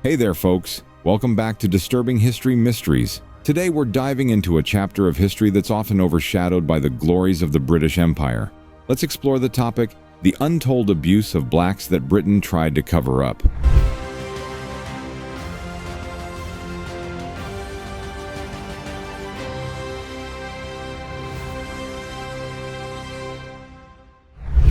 Hey there, folks. Welcome back to Disturbing History Mysteries. Today we're diving into a chapter of history that's often overshadowed by the glories of the British Empire. Let's explore the topic, the untold abuse of blacks that Britain tried to cover up.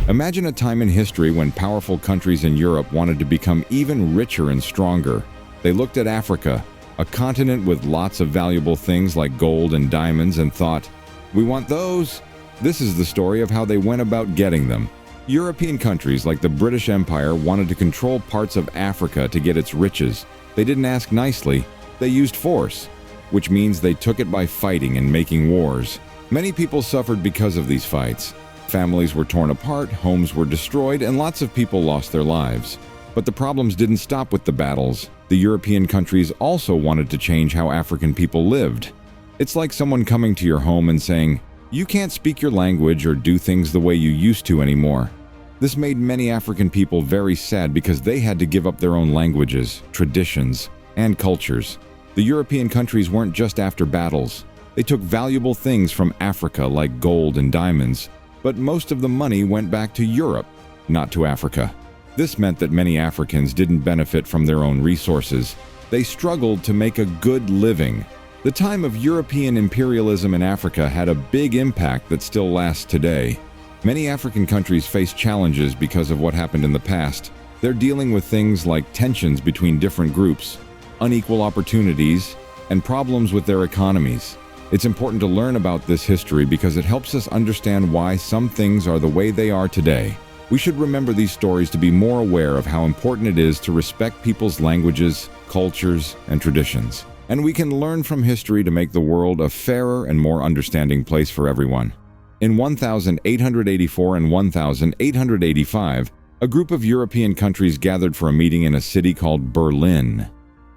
Imagine a time in history when powerful countries in Europe wanted to become even richer and stronger. They looked at Africa, a continent with lots of valuable things like gold and diamonds, and thought, "We want those." This is the story of how they went about getting them. European countries like the British Empire wanted to control parts of Africa to get its riches. They didn't ask nicely, they used force, which means they took it by fighting and making wars. Many people suffered because of these fights. Families were torn apart, homes were destroyed, and lots of people lost their lives. But the problems didn't stop with the battles. The European countries also wanted to change how African people lived. It's like someone coming to your home and saying, "You can't speak your language or do things the way you used to anymore." This made many African people very sad because they had to give up their own languages, traditions, and cultures. The European countries weren't just after battles. They took valuable things from Africa like gold and diamonds. But most of the money went back to Europe, not to Africa. This meant that many Africans didn't benefit from their own resources. They struggled to make a good living. The time of European imperialism in Africa had a big impact that still lasts today. Many African countries face challenges because of what happened in the past. They're dealing with things like tensions between different groups, unequal opportunities, and problems with their economies. It's important to learn about this history because it helps us understand why some things are the way they are today. We should remember these stories to be more aware of how important it is to respect people's languages, cultures, and traditions. And we can learn from history to make the world a fairer and more understanding place for everyone. In 1884 and 1885, a group of European countries gathered for a meeting in a city called Berlin.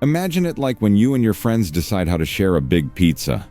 Imagine it like when you and your friends decide how to share a big pizza.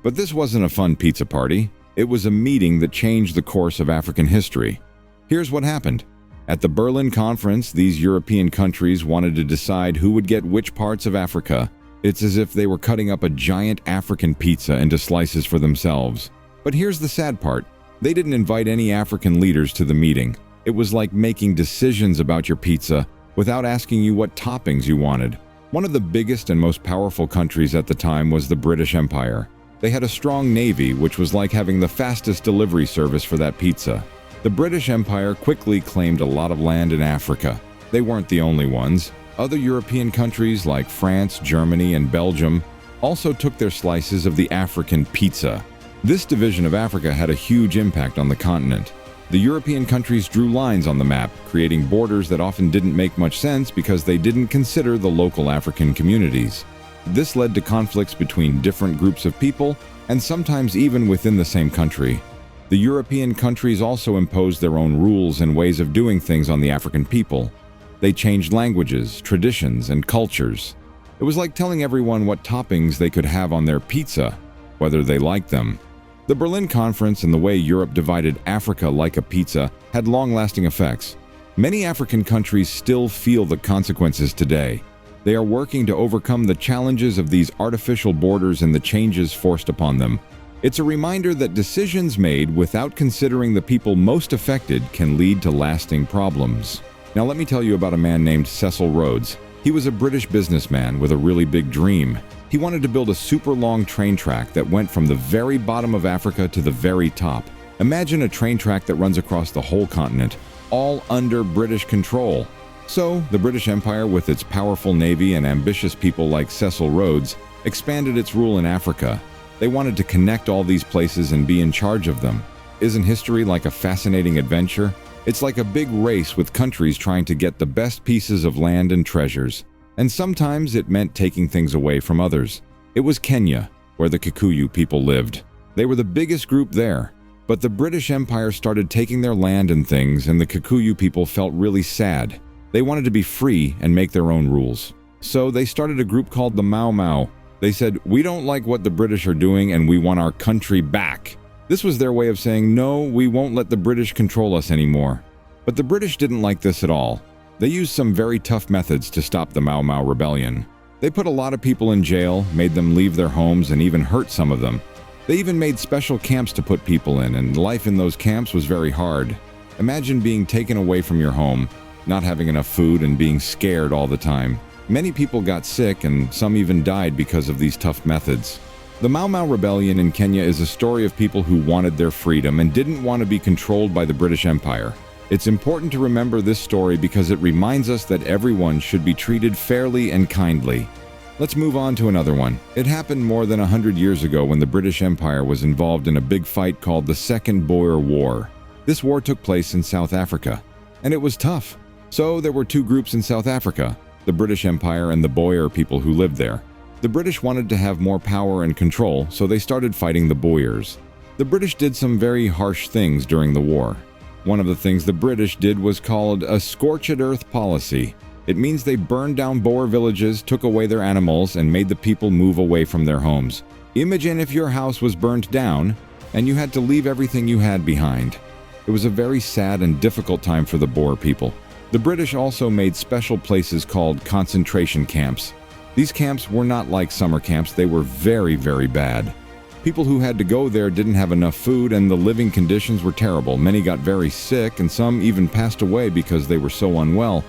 But this wasn't a fun pizza party. It was a meeting that changed the course of African history. Here's what happened. At the Berlin Conference, these European countries wanted to decide who would get which parts of Africa. It's as if they were cutting up a giant African pizza into slices for themselves. But here's the sad part. They didn't invite any African leaders to the meeting. It was like making decisions about your pizza without asking you what toppings you wanted. One of the biggest and most powerful countries at the time was the British Empire. They had a strong navy, which was like having the fastest delivery service for that pizza. The British Empire quickly claimed a lot of land in Africa. They weren't the only ones. Other European countries like France, Germany, and Belgium also took their slices of the African pizza. This division of Africa had a huge impact on the continent. The European countries drew lines on the map, creating borders that often didn't make much sense because they didn't consider the local African communities. This led to conflicts between different groups of people, and sometimes even within the same country. The European countries also imposed their own rules and ways of doing things on the African people. They changed languages, traditions, and cultures. It was like telling everyone what toppings they could have on their pizza, whether they liked them. The Berlin Conference and the way Europe divided Africa like a pizza had long-lasting effects. Many African countries still feel the consequences today. They are working to overcome the challenges of these artificial borders and the changes forced upon them. It's a reminder that decisions made without considering the people most affected can lead to lasting problems. Now let me tell you about a man named Cecil Rhodes. He was a British businessman with a really big dream. He wanted to build a super long train track that went from the very bottom of Africa to the very top. Imagine a train track that runs across the whole continent, all under British control. So, the British Empire, with its powerful navy and ambitious people like Cecil Rhodes, expanded its rule in Africa. They wanted to connect all these places and be in charge of them. Isn't history like a fascinating adventure? It's like a big race with countries trying to get the best pieces of land and treasures. And sometimes it meant taking things away from others. It was Kenya, where the Kikuyu people lived. They were the biggest group there. But the British Empire started taking their land and things, and the Kikuyu people felt really sad. They wanted to be free and make their own rules. So they started a group called the Mau Mau. They said, "We don't like what the British are doing and we want our country back." This was their way of saying, "No, we won't let the British control us anymore." But the British didn't like this at all. They used some very tough methods to stop the Mau Mau rebellion. They put a lot of people in jail, made them leave their homes, and even hurt some of them. They even made special camps to put people in, and life in those camps was very hard. Imagine being taken away from your home, not having enough food, and being scared all the time. Many people got sick, and some even died because of these tough methods. The Mau Mau Rebellion in Kenya is a story of people who wanted their freedom and didn't want to be controlled by the British Empire. It's important to remember this story because it reminds us that everyone should be treated fairly and kindly. Let's move on to another one. It happened more than 100 years ago when the British Empire was involved in a big fight called the Second Boer War. This war took place in South Africa, and it was tough. So there were two groups in South Africa, the British Empire and the Boer people who lived there. The British wanted to have more power and control, so they started fighting the Boers. The British did some very harsh things during the war. One of the things the British did was called a scorched earth policy. It means they burned down Boer villages, took away their animals, and made the people move away from their homes. Imagine if your house was burned down and you had to leave everything you had behind. It was a very sad and difficult time for the Boer people. The British also made special places called concentration camps. These camps were not like summer camps, they were very, very bad. People who had to go there didn't have enough food and the living conditions were terrible. Many got very sick and some even passed away because they were so unwell.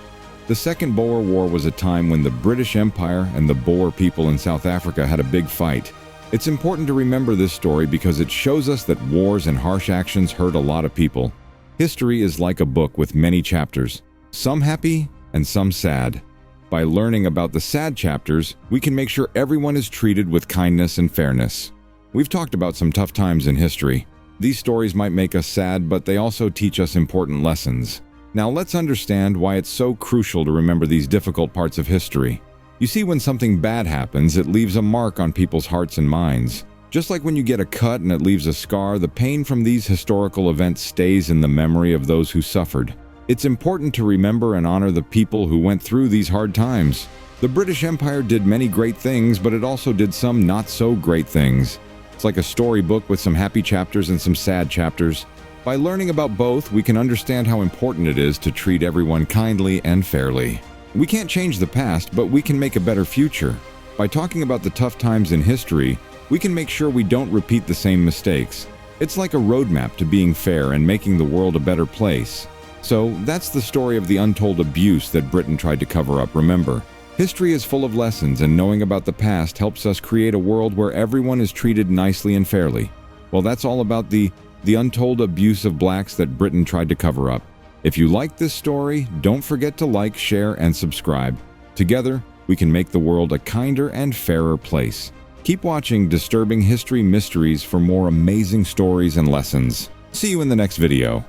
The Second Boer War was a time when the British Empire and the Boer people in South Africa had a big fight. It's important to remember this story because it shows us that wars and harsh actions hurt a lot of people. History is like a book with many chapters, some happy and some sad. By learning about the sad chapters, we can make sure everyone is treated with kindness and fairness. We've talked about some tough times in history. These stories might make us sad, but they also teach us important lessons. Now let's understand why it's so crucial to remember these difficult parts of history. You see, when something bad happens, it leaves a mark on people's hearts and minds. Just like when you get a cut and it leaves a scar, the pain from these historical events stays in the memory of those who suffered. It's important to remember and honor the people who went through these hard times. The British Empire did many great things, but it also did some not so great things. It's like a storybook with some happy chapters and some sad chapters. By learning about both, we can understand how important it is to treat everyone kindly and fairly. We can't change the past, but we can make a better future. By talking about the tough times in history, we can make sure we don't repeat the same mistakes. It's like a roadmap to being fair and making the world a better place. So, that's the story of the untold abuse that Britain tried to cover up. Remember, history is full of lessons, and knowing about the past helps us create a world where everyone is treated nicely and fairly. Well, that's all about the untold abuse of blacks that Britain tried to cover up. If you like this story, don't forget to like, share, and subscribe. Together, we can make the world a kinder and fairer place. Keep watching Disturbing History Mysteries for more amazing stories and lessons. See you in the next video.